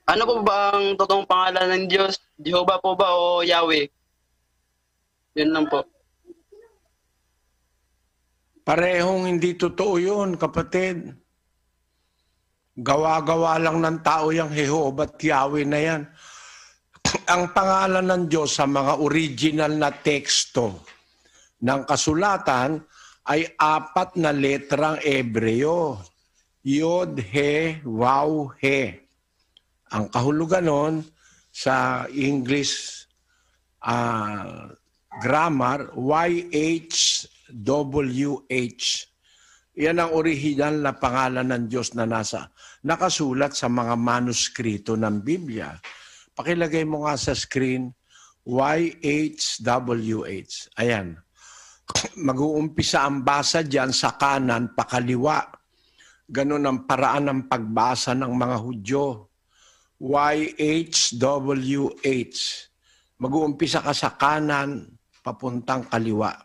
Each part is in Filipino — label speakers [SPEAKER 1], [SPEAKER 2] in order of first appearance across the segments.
[SPEAKER 1] Ano po ba ang totoong pangalan ng Diyos? Jehovah po ba o Yahweh? Yun lang po.
[SPEAKER 2] Parehong hindi totoo yun, kapatid. Gawa-gawa lang ng tao yung Jehovah at Yahweh na yan. Ang pangalan ng Diyos sa mga original na teksto ng kasulatan ay 4 na letrang Hebreo. Yod, He, Waw, He. Ang kahulugan nun sa English grammar, YHWH. Yan ang original na pangalan ng Diyos na nakasulat sa mga manuskrito ng Biblia. Pakilagay mo nga sa screen, YHWH. Ayan. Mag-uumpisa ang basa dyan sa kanan, pakaliwa. Ganun ang paraan ng pagbasa ng mga Hudyo. YHWH. Mag-uumpisa ka sa kanan, papuntang kaliwa.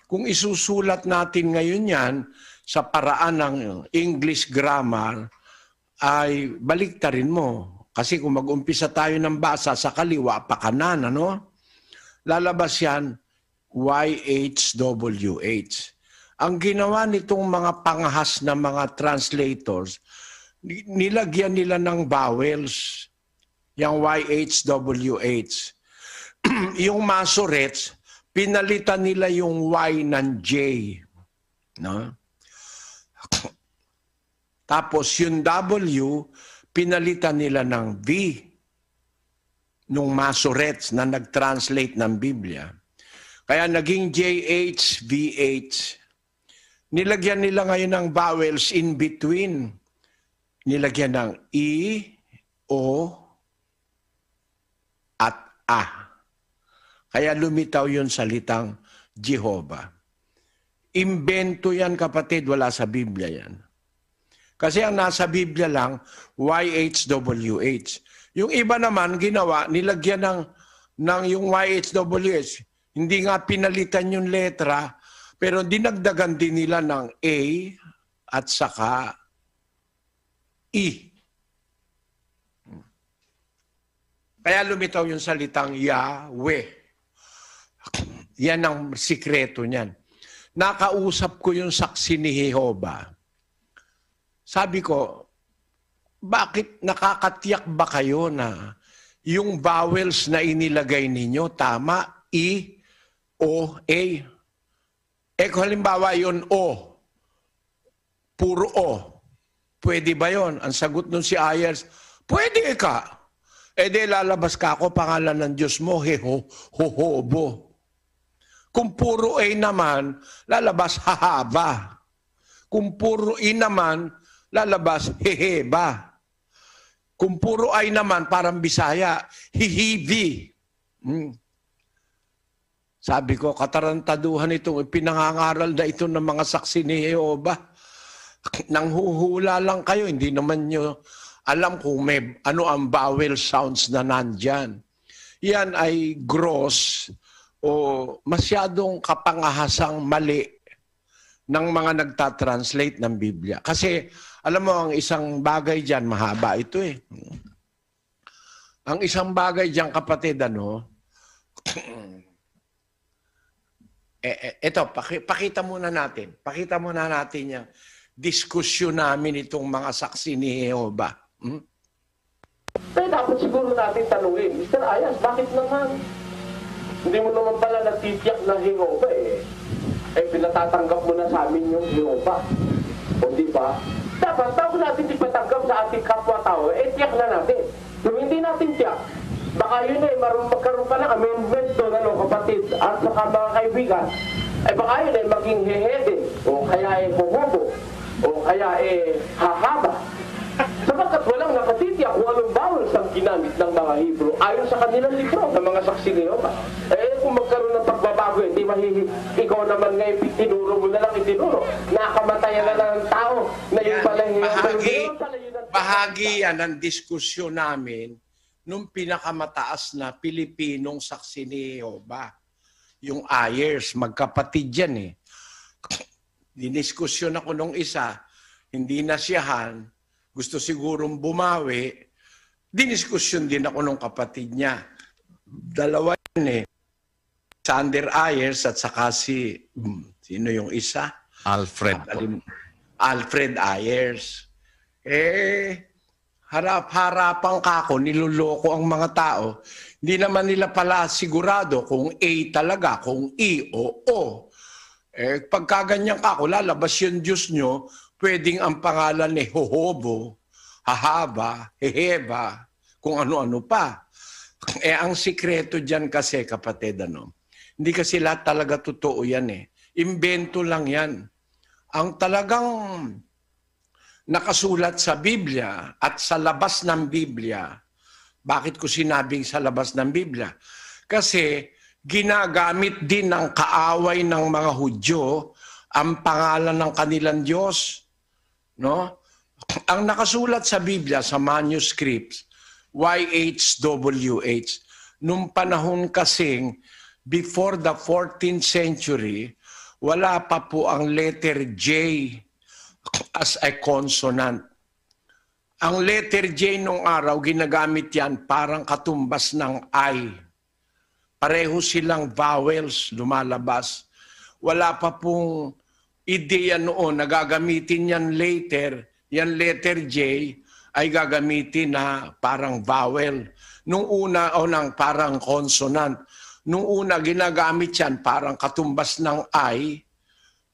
[SPEAKER 2] Kung isusulat natin ngayon yan sa paraan ng English grammar, ay baliktarin mo. Kasi kung mag-umpisa tayo ng basa sa kaliwa pa kanan, ano? Lalabas yan, YHWH. Ang ginawa nitong mga panghas na mga translators, nilagyan nila ng vowels, yung YHWH. Yung Masoretes, pinalitan nila yung Y ng J. No? Tapos yung W, pinalitan nila ng V nung Masoretes na nag-translate ng Biblia. Kaya naging JH, VH. Nilagyan nila ngayon ng vowels in between. Nilagyan ng E, O, at A. Kaya lumitaw yung salitang Jehovah. Imbento yan, kapatid, wala sa Biblia yan. Kasi ang nasa Biblia lang, YHWH. Yung iba naman, ginawa, nilagyan ng yung YHWH. Hindi nga pinalitan yung letra, pero dinagdagan din nila ng A at saka E. Kaya lumitaw yung salitang Yahweh. Yan ang sikreto niyan. Nakausap ko yung saksi ni Jehovah. Sabi ko, bakit nakakatiyak ba kayo na yung vowels na inilagay ninyo, tama, E, O, A? Kung halimbawa yun O, puro O, pwede ba yun? Ang sagot nun si Ayers, pwede ka. Di lalabas ka ako, pangalan ng Diyos mo, Hohobo. Kung puro A naman, lalabas hahaba. Kung puro I naman, lalabas heheba. Kung puro I naman, parang Bisaya, hihivi. Sabi ko, katarantaduhan itong pinangangaral na ito ng mga saksi ni Jehovah. Nanghuhula lang kayo, hindi naman nyo alam kung may ano ang vowel sounds na nandyan. Yan ay gross o masyadong kapangahasang mali ng mga nagtatranslate ng Biblia. Kasi alam mo, ang isang bagay dyan, mahaba ito eh. Ang isang bagay dyan, kapatid, ito, pakita muna natin. Pakita muna natin yung diskusyon namin itong mga saksi ni Jehovah.
[SPEAKER 3] Kaya dapat siguro natin tanungin, Mr. Ayas, bakit naman? Hindi mo naman pala natitiyak na Jehovah eh. Pinatatanggap mo na sa amin yung Jehovah. O di ba? Dapat, bago natin ipatanggap sa ating kapwa-tao, tiyak na natin. Kung hindi natin tiyak, baka yun magkaroon pa ng amendment doon, kapatid, at saka mga kaibigan, baka yun maging hehede, o kaya huhubo, o kaya hahaba. Sapagkat walang nakatitiyak kung anong vowels ang ginamit ng mga Hebrew ayon sa kanilang libro ng mga saksi ni Jehovah. Kung magkaroon ng pagbabago, hindi ikaw naman ngayon tinuro mo na lang itinuro. Nakamatayan na lang ng tao na yung pala
[SPEAKER 2] bahagi yan ng diskusyon namin nung pinakamataas na Pilipinong saksi ni Jehovah. Yung Ayers, magkapatid yan eh. Diniskusyon ako nung isa, hindi nasiyahan, gusto sigurong bumawi, Diniskusyon din ako ng kapatid niya. Dalawa yan eh. Sander Ayers at saka sino yung isa?
[SPEAKER 4] Alfred.
[SPEAKER 2] Alfred Ayers. Harap-harapan ka ako, niloloko ang mga tao. Hindi naman nila pala sigurado kung A talaga, kung E o O. Pagkaganyan ka ako, lalabas yung Diyos nyo, pwedeng ang pangalan ni Hohobo, Hahaba, Heheba, kung ano-ano pa. Ang sikreto dyan kasi, kapatid, hindi kasi lahat talaga totoo yan eh. Imbento lang yan. Ang talagang nakasulat sa Biblia at sa labas ng Biblia, bakit ko sinabing sa labas ng Biblia? Kasi ginagamit din ng kaaway ng mga Hudyo ang pangalan ng kanilang Diyos. No? Ang nakasulat sa Biblia, sa manuscripts, YHWH, nung panahon kasing before the 14th century, wala pa po ang letter J as a consonant. Ang letter J nung araw, ginagamit yan parang katumbas ng I. Pareho silang vowels lumalabas. Wala pa pong ideya noon na gagamitin yan later, yan letter J ay gagamitin na parang vowel. Nung una, nang parang consonant. Nung una, ginagamit yan parang katumbas ng I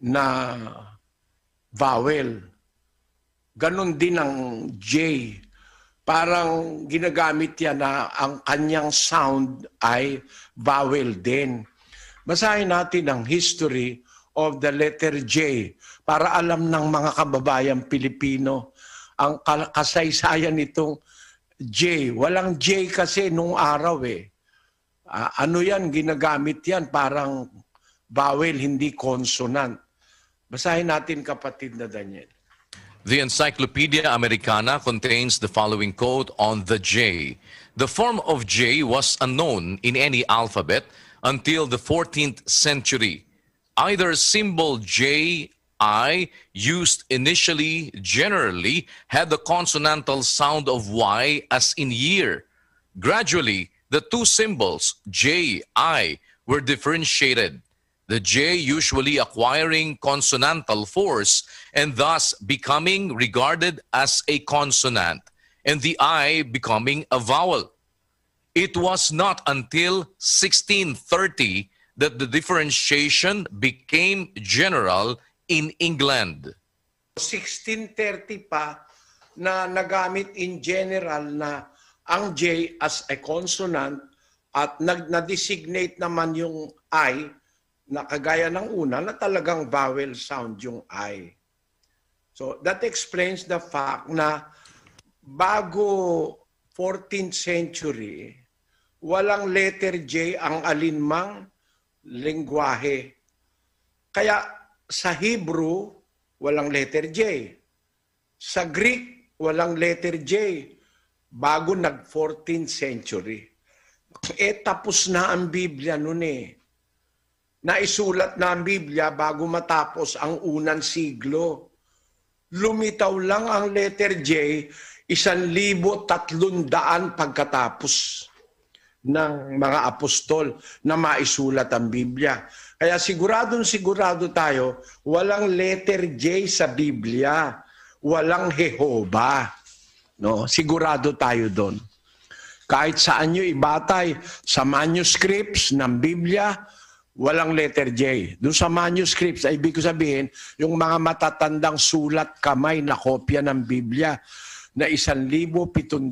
[SPEAKER 2] na vowel. Ganon din ang J. Parang ginagamit yan na ang kanyang sound ay vowel din. Basahin natin ang history of the letter J para alam ng mga kababayang Pilipino ang kasaysayan nitong J. Walang J kasi nung araw eh. Ano yan? Ginagamit yan parang vowel, hindi consonant. Basahin natin, kapatid na Daniel.
[SPEAKER 4] The Encyclopedia Americana contains the following quote on the J. The form of J was unknown in any alphabet until the 14th century. Either symbol J, I, used initially generally, had the consonantal sound of Y as in year. Gradually, the two symbols, J, I, were differentiated. The J usually acquiring consonantal force and thus becoming regarded as a consonant, and the I becoming a vowel. It was not until 1630 that the differentiation became general in England.
[SPEAKER 2] 1630 pa na nagamit in general na ang J as a consonant at na-designate naman yung I na kagaya ng una na talagang vowel sound yung I. So that explains the fact na bago 14th century, walang letter J ang alinmang lengguwahe. Kaya sa Hebrew, walang letter J. Sa Greek, walang letter J. Bago nag-14th century. Tapos na ang Biblia noon eh. Naisulat na ang Biblia bago matapos ang unang siglo. Lumitaw lang ang letter J 1,300 pagkatapos ng mga apostol na maisulat ang Biblia. Kaya sigurado tayo, walang letter J sa Biblia, walang Jehova. No? Sigurado tayo doon. Kahit saan nyo ibatay sa manuscripts ng Biblia, walang letter J. Doon sa manuscripts, ay ibig sabihin, yung mga matatandang sulat kamay na kopya ng Biblia na 1,700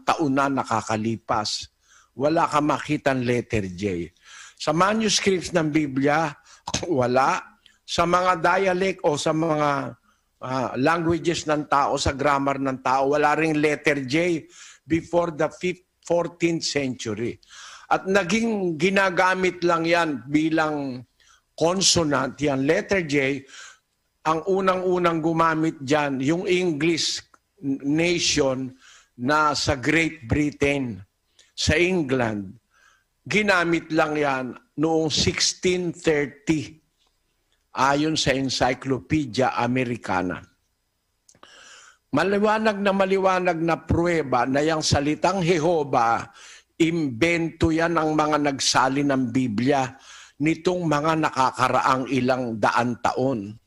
[SPEAKER 2] taon na nakakalipas. Wala ka makitang letter J. Sa manuscripts ng Biblia, wala. Sa mga dialect o sa mga languages ng tao, sa grammar ng tao, wala ring letter J before the 14th century. At naging ginagamit lang yan bilang consonant, yan letter J. Ang unang-unang gumamit dyan, yung English nation na sa Great Britain, sa England, ginamit lang yan noong 1630 ayon sa Encyclopedia Americana. maliwanag na pruweba na yung salitang Jehova, imbento yan ang mga nagsali ng Biblia nitong mga nakakaraang ilang daan taon.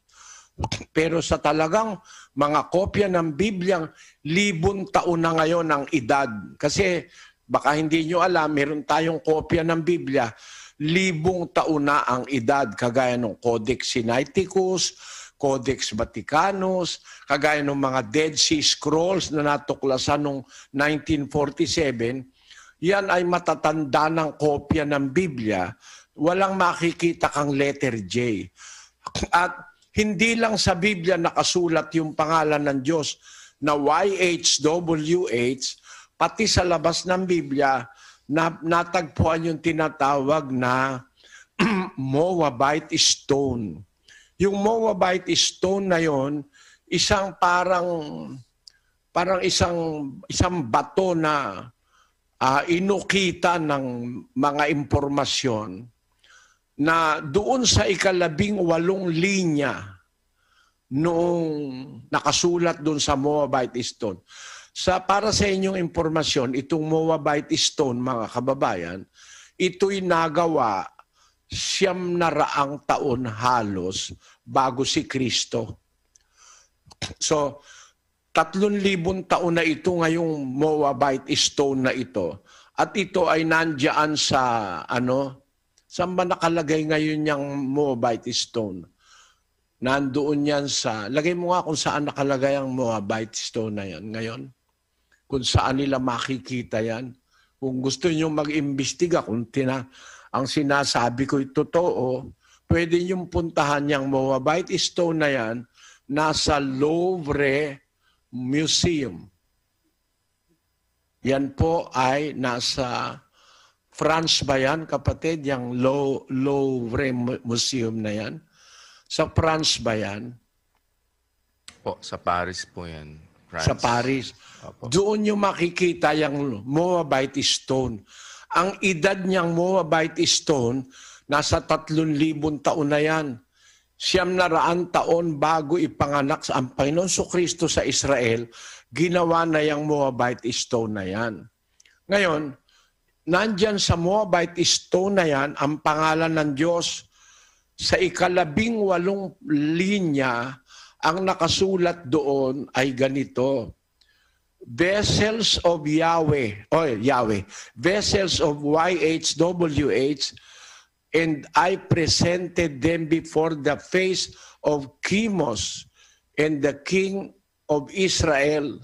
[SPEAKER 2] Pero sa talagang mga kopya ng Biblia, 1,000 taon na ngayon ang edad. Kasi baka hindi nyo alam, meron tayong kopya ng Biblia, 1,000 taon na ang edad, kagaya ng Codex Sinaiticus, Codex Vaticanus, kagaya ng mga Dead Sea Scrolls na natuklasan noong 1947, yan ay matatanda ng kopya ng Biblia. Walang makikita kang letter J. At hindi lang sa Biblia nakasulat yung pangalan ng Diyos na YHWH, pati sa labas ng Biblia, natagpuan yung tinatawag na Moabite Stone. Yung Moabite Stone na yon, isang isang bato na inukita ng mga impormasyon na doon sa 18 linya noong nakasulat doon sa Moabite Stone. Para sa inyong impormasyon, itong Moabite Stone, mga kababayan, ito'y nagawa 900 taon halos bago si Kristo. So, 3,000 taon na ito ngayong Moabite Stone na ito. At ito ay nandiyan sa, saan ba nakalagay ngayon yung Moabite Stone? Nandoon yan sa, lagay mo nga kung saan nakalagay ang Moabite Stone na yan ngayon. Kung saan nila makikita yan. Kung gusto nyo mag-imbestiga, ang sinasabi ko'y totoo, pwede nyo puntahan yung Moabite Stone na yan, nasa Louvre Museum. Yan po ay nasa France ba yan, kapatid? Yung Louvre Museum na yan. Sa France ba yan?
[SPEAKER 4] Po, sa Paris po yan. France.
[SPEAKER 2] Sa Paris.
[SPEAKER 4] Opo.
[SPEAKER 2] Doon nyo makikita yung Moabite Stone. Ang edad niyang Moabite Stone, nasa 3,000 taon na yan. 900 taon bago ipanganak ang Panginoon Kristo sa Israel, ginawa na yung Moabite Stone na yan. Ngayon, nandyan sa Moabite Stone na yan, ang pangalan ng Diyos, sa 18 linya, ang nakasulat doon ay ganito: Vessels of Yahweh, vessels of YHWH, and I presented them before the face of Chemos, and the king of Israel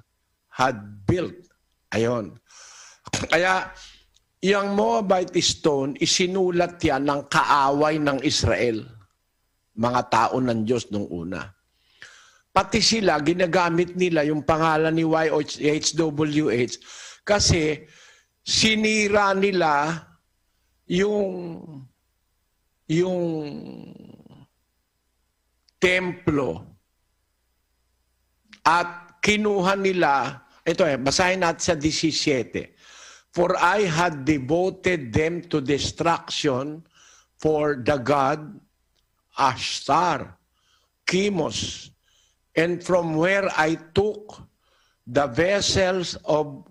[SPEAKER 2] had built. Ayon. Kaya, yung Moabite Stone, isinulat yan ng kaaway ng Israel. Mga tao ng Diyos nung una. Pati sila, ginagamit nila yung pangalan ni YHWH kasi sinira nila yung templo at kinuha nila, basahin natin sa 17. For I had devoted them to destruction for the god Ashtar, Chemos, and from where I took the vessels of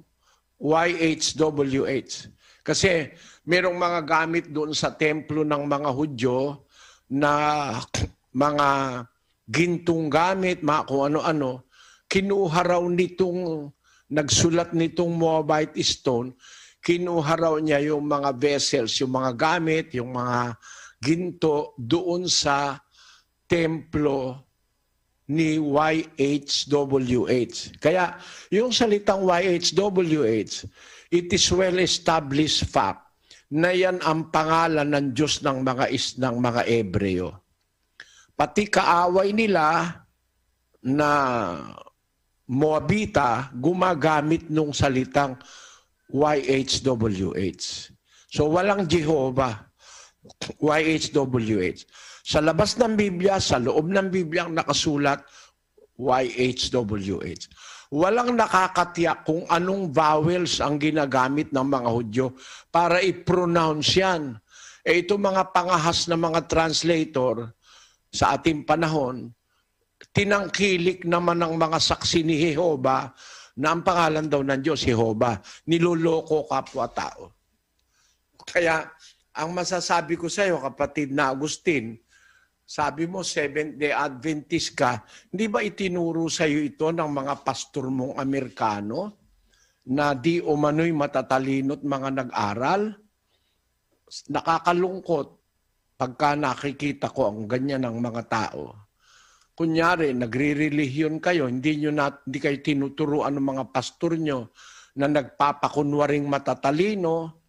[SPEAKER 2] YHWH. Kasi merong mga gamit doon sa templo ng mga Hudyo na mga gintong gamit, mga kung ano-ano, kinuha raw nitong, nagsulat nitong Moabite Stone, kinuha raw niya yung mga vessels, yung mga gamit, yung mga ginto doon sa templo ni YHWH. Kaya yung salitang YHWH, it is well-established fact na yan ang pangalan ng Diyos ng mga Ebreo. Pati kaaway nila na Moabita gumagamit nung salitang YHWH. So walang Jehovah, YHWH. Sa labas ng Biblia, sa loob ng Biblia, nakasulat YHWH. Walang nakakatiyak kung anong vowels ang ginagamit ng mga Hudyo para i-pronounce yan. Ito mga pangahas na mga translator sa ating panahon, tinangkilik naman ng mga saksi ni Jehova na ang pangalan daw ng Diyos, Jehova. Niloloko kapwa-tao. Kaya, ang masasabi ko sa iyo, kapatid na Agustin, sabi mo, Seventh-day Adventist ka, hindi ba itinuro sa iyo ito ng mga pastor mong Amerikano na di umano'y matatalino't mga nag-aral? Nakakalungkot pagka nakikita ko ang ganyan ng mga tao. Kunyari, nagre-relihiyon kayo, hindi kayo tinuturuan ng mga pastor nyo na nagpapakunwaring matatalino,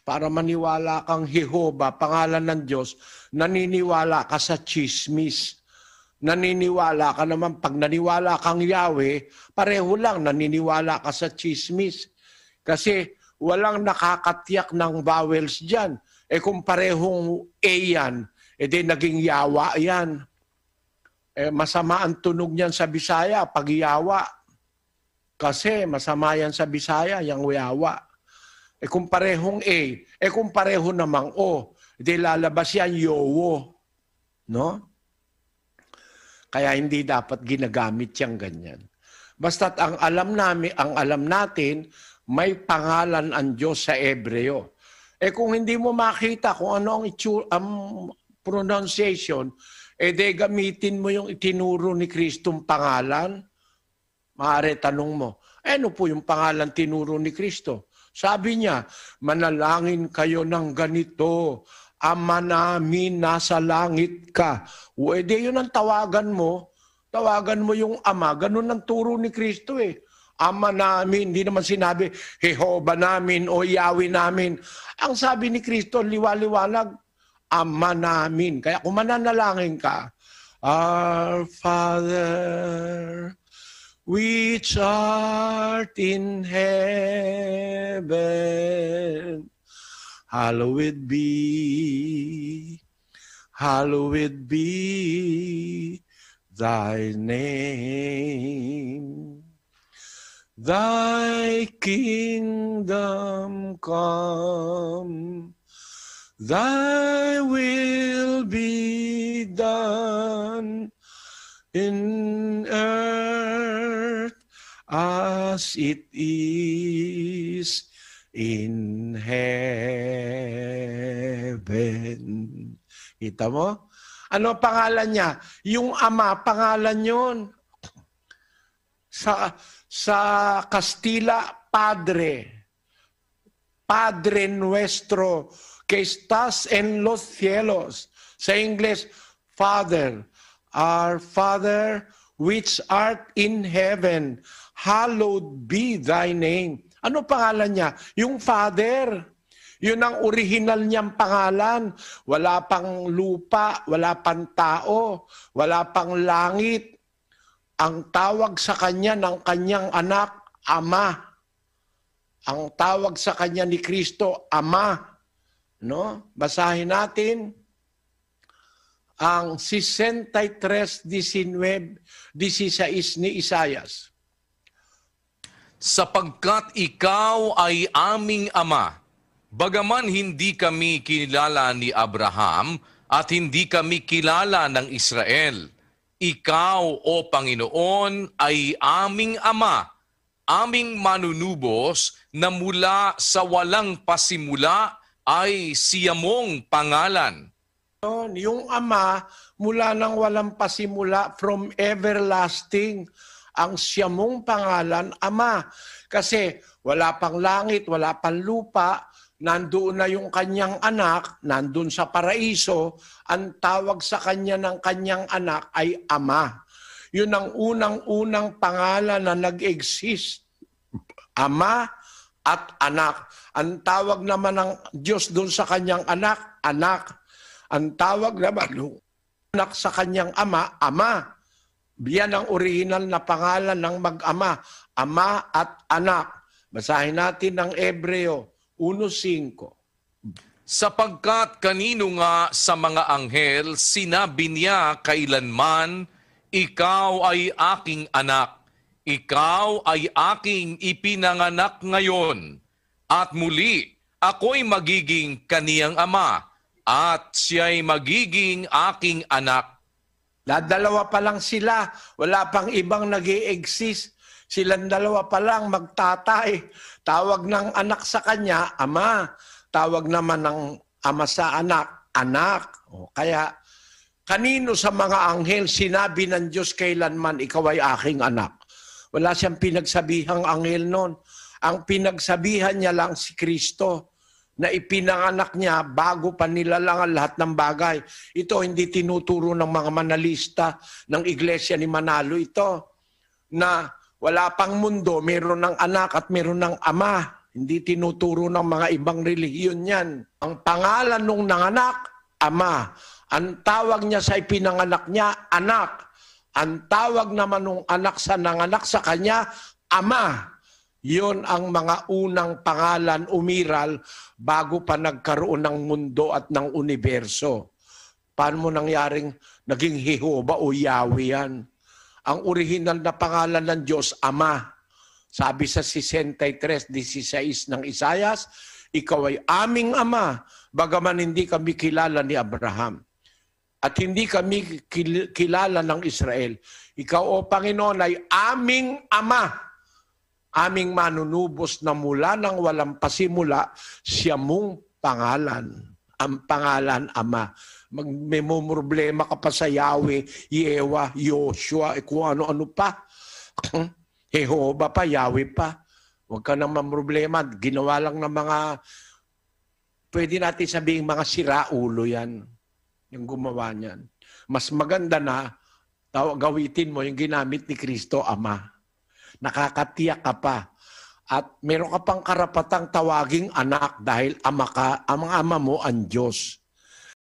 [SPEAKER 2] para maniwala kang Jehova, pangalan ng Diyos, naniniwala ka sa chismis. Naniniwala ka naman, pag naniwala kang Yahweh, pareho lang, naniniwala ka sa chismis. Kasi walang nakakatiyak ng vowels dyan. Kung parehong A yan, di naging yawa yan. Masama ang tunog niyan sa Bisaya pag yawa. Kasi masama yan sa Bisaya, yung yawa. Kung parehong A, kung pareho namang O, di lalabas yan yowo. No? Kaya hindi dapat ginagamit yung ganyan. Basta't ang alam natin, may pangalan ang Diyos sa Hebreo. Kung hindi mo makita kung ano ang pronunciation, di gamitin mo yung itinuro ni Kristong pangalan. Maaari tanong mo, ano po yung pangalan tinuro ni Kristo? Sabi niya, manalangin kayo ng ganito, Ama namin nasa langit ka. Yun ang tawagan mo. Tawagan mo yung Ama. Ganun ang turo ni Kristo Ama namin, hindi naman sinabi, Jehova namin o Yahweh namin. Ang sabi ni Kristo, liwaliwanag, Ama namin. Kaya kung mananalangin ka, Our Father, which art in heaven, hallowed be thy name. Thy kingdom come, thy will be done in earth as it is in heaven. Kita mo? Ano pangalan niya? Yung Ama, pangalan yun. Sa Kastila, Padre. Padre nuestro, que estás en los cielos. Sa English, Father. Our Father, which art in heaven, hallowed be thy name. Ano pangalan niya? Yung Father. Yun ang original niyang pangalan. Wala pang lupa, wala pang tao, wala pang langit. Ang tawag sa kanya ng kanyang anak, Ama. Ang tawag sa kanya ni Kristo, Ama. No? Basahin natin ang 63:16 ni Isaias.
[SPEAKER 4] Sapagkat ikaw ay aming Ama, bagaman hindi kami kilala ni Abraham at hindi kami kilala ng Israel. Ikaw, O Panginoon, ay aming Ama, aming manunubos na mula sa walang pasimula ay siyamong pangalan.
[SPEAKER 2] Yung Ama, mula nang walang pasimula, from everlasting, ang siyamong pangalan, Ama. Kasi wala pang langit, wala pang lupa, nandoon na yung kanyang anak, nandun sa paraiso, ang tawag sa kanya ng kanyang anak ay Ama. Yun ang unang-unang pangalan na nag-exist. Ama at anak. Ang tawag naman ng Diyos doon sa kanyang anak, anak. Ang tawag naman ng anak sa kanyang ama, Ama. Yan ang original na pangalan ng mag-ama, Ama at anak. Basahin natin ng Hebreo 1:5.
[SPEAKER 4] Sapagkat kanino nga sa mga anghel sinabi niya kailanman, ikaw ay aking anak, ikaw ay aking ipinanganak ngayon, at muli ako'y magiging kaniyang ama, at siya'y magiging aking anak.
[SPEAKER 2] Dalawa pa lang sila, wala pang ibang nag-i-exist. Silang dalawa pa lang magtatay. Tawag ng anak sa kanya, ama. Tawag naman ng ama sa anak, anak. O, kaya, kanino sa mga anghel sinabi ng Diyos kailanman, ikaw ay aking anak? Wala siyang pinagsabihang anghel noon. Ang pinagsabihan niya lang si Kristo na ipinanganak niya bago pa nilalang lahat ng bagay. Ito hindi tinuturo ng mga manalista ng Iglesia ni Manalo ito, na wala pang mundo, meron ng anak at meron ng ama. Hindi tinuturo ng mga ibang relihiyon yan. Ang pangalan nung nanganak, ama. Ang tawag niya sa ipinanganak niya, anak. Ang tawag naman nung anak sa nanganak sa kanya, ama. Yon ang mga unang pangalan umiral bago pa nagkaroon ng mundo at ng universo. Paano mo nangyaring naging Jehova o Yahweh yan? Ang original na pangalan ng Diyos, Ama. Sabi sa 63:16 ng Isayas, ikaw ay aming Ama, bagaman hindi kami kilala ni Abraham. At hindi kami kilala ng Israel. Ikaw, O Panginoon, ay aming Ama. Aming manunubos na mula ng walang pasimula, siya mong pangalan. Ang pangalan, Ama. May problema ka pa sa Yahweh, Yewa, Yoshua, kung ano-ano pa. Jehovah pa, Yahweh pa. Huwag ka naman problema. Ginawa lang ng mga, pwede natin sabihin mga siraulo yan. Yung gumawa niyan. Mas maganda na, gawitin mo yung ginamit ni Kristo, Ama. Nakakatiyak ka pa. At meron ka pang karapatang tawaging anak dahil ama ka, ang ama mo ang Diyos.